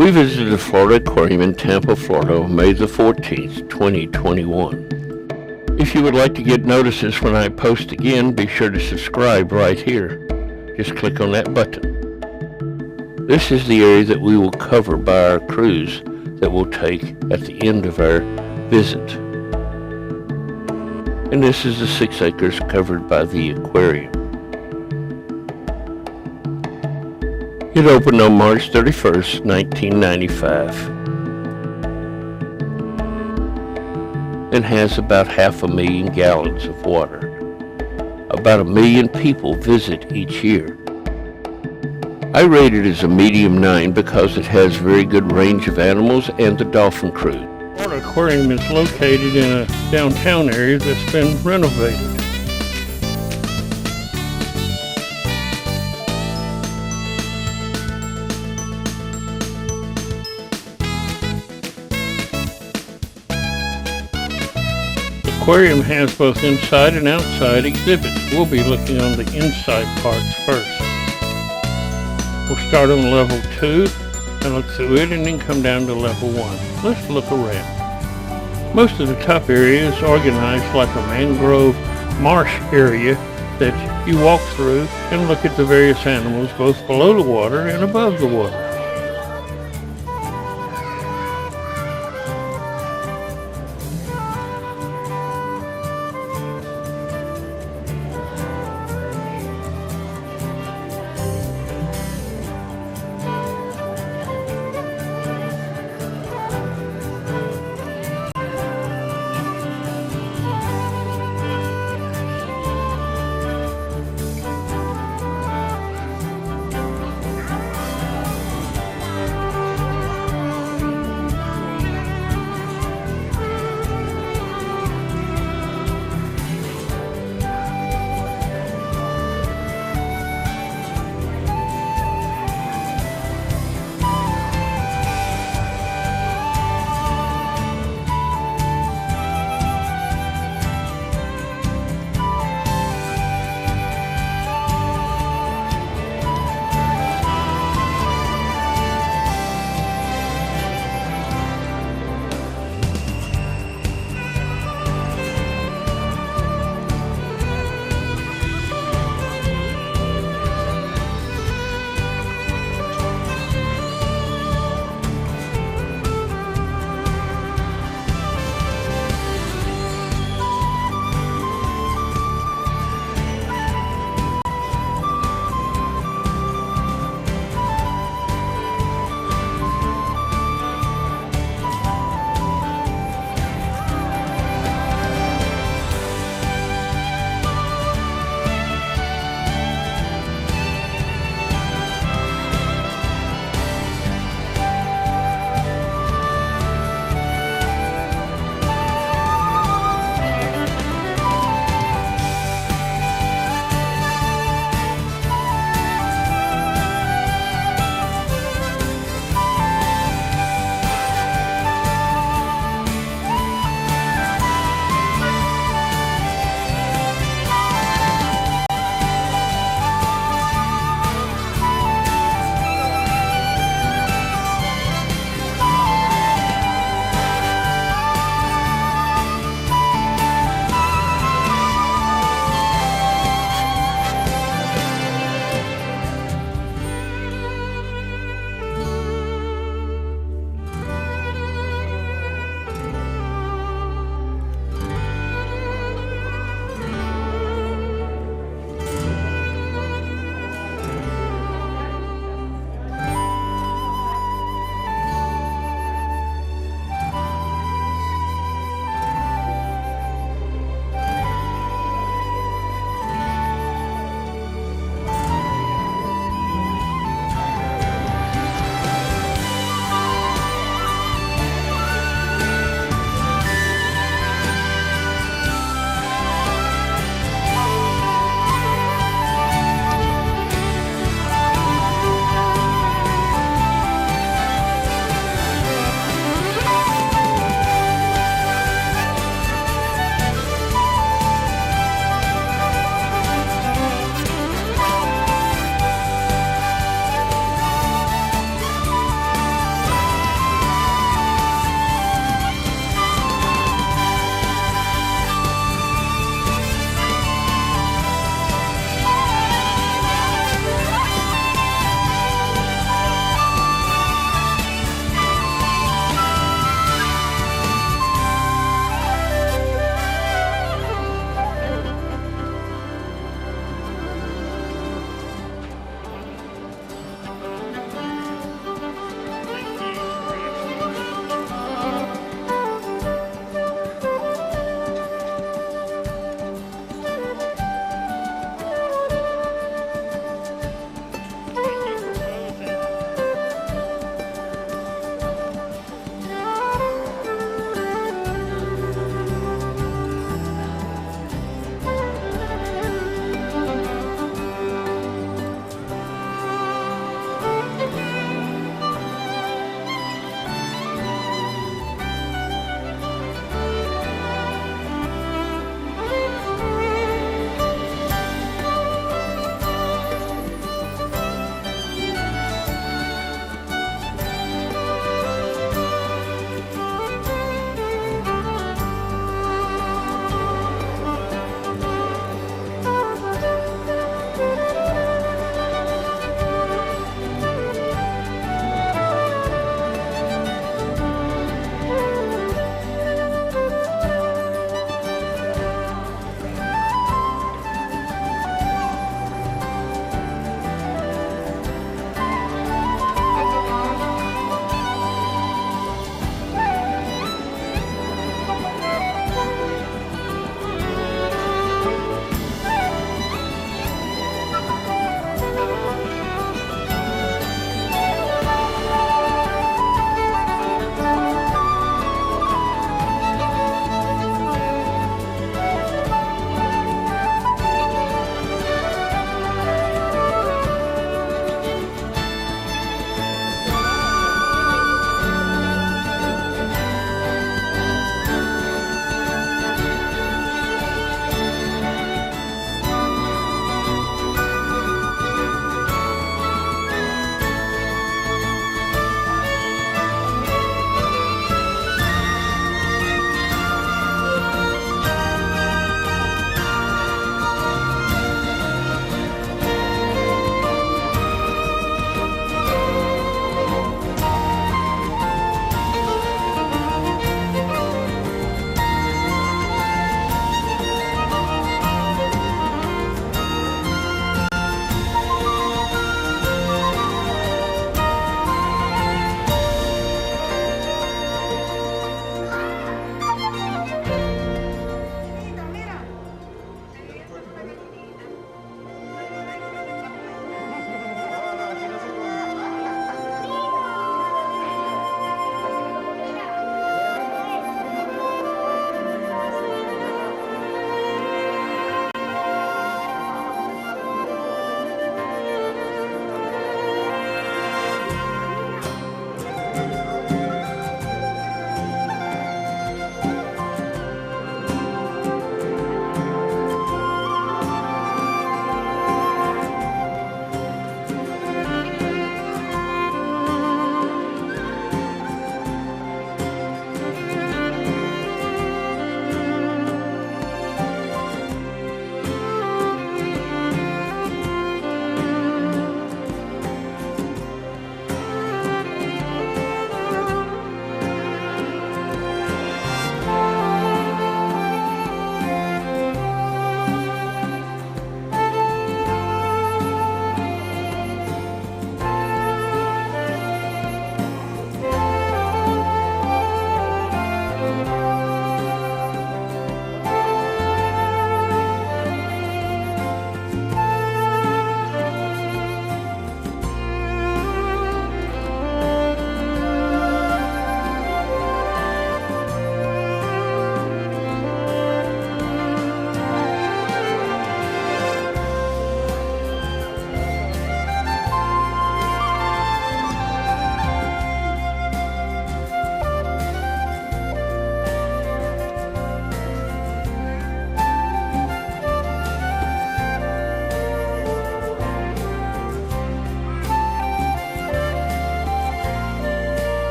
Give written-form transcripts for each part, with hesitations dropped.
We visited the Florida Aquarium in Tampa, Florida on May the 14th, 2021. If you would like to get notices when I post again, be sure to subscribe right here. Just click on that button. This is the area that we will cover by our cruise that we'll take at the end of our visit. And this is the 6 acres covered by the aquarium. It opened on March 31st, 1995, and has about 500,000 gallons of water. About 1 million people visit each year. I rate it as a medium 9 because it has very good range of animals and the dolphin cruise. Florida Aquarium is located in a downtown area that's been renovated. The aquarium has both inside and outside exhibits. We'll be looking on the inside parts first. We'll start on level 2 and look through it and then come down to level 1. Let's look around. Most of the top area is organized like a mangrove marsh area that you walk through and look at the various animals both below the water and above the water.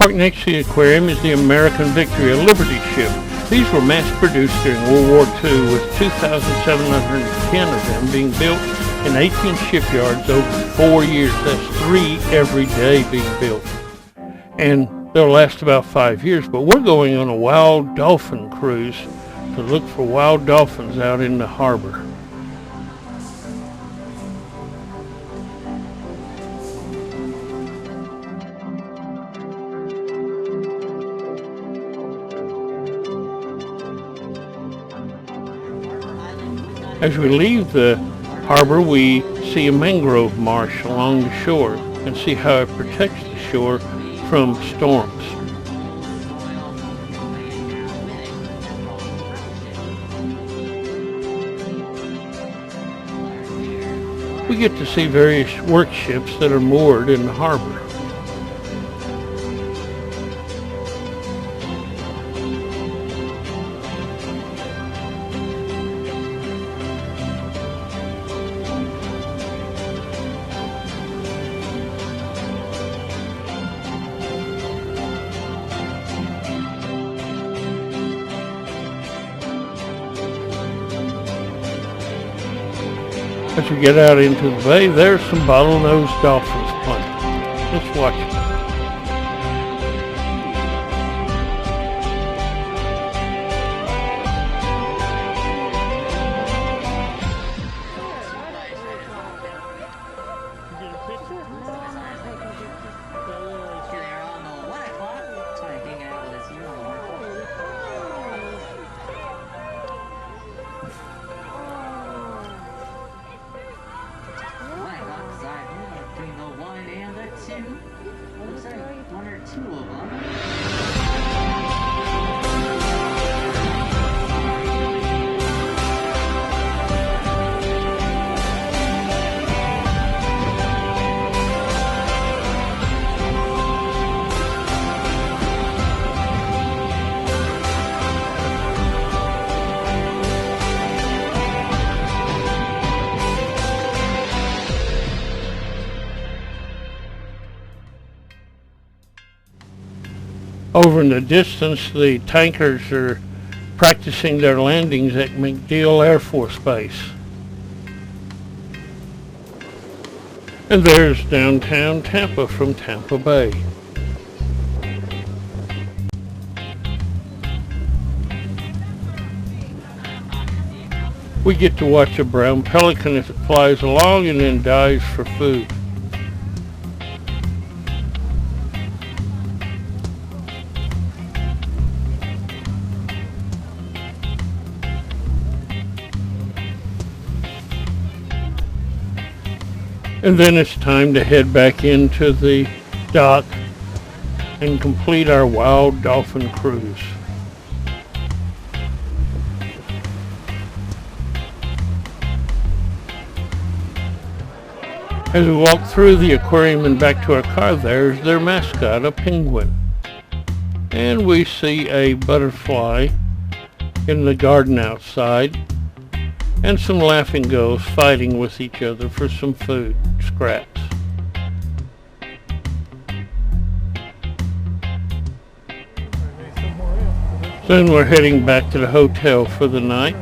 Parked next to the aquarium is the American Victory, a Liberty ship. These were mass-produced during World War II, with 2,710 of them being built in 18 shipyards over 4 years. That's 3 every day being built. And they'll last about 5 years, but we're going on a wild dolphin cruise to look for wild dolphins out in the harbor. As we leave the harbor, we see a mangrove marsh along the shore and see how it protects the shore from storms. We get to see various work ships that are moored in the harbor. As we get out into the bay, there's some bottlenose dolphins playing. Let's watch it. Over in the distance, the tankers are practicing their landings at MacDill Air Force Base. And there's downtown Tampa from Tampa Bay. We get to watch a brown pelican as it flies along and then dives for food. And then it's time to head back into the dock and complete our wild dolphin cruise. As we walk through the aquarium and back to our car, there's their mascot, a penguin. And we see a butterfly in the garden outside, and some laughing gulls fighting with each other for some food scraps. Then we're heading back to the hotel for the night.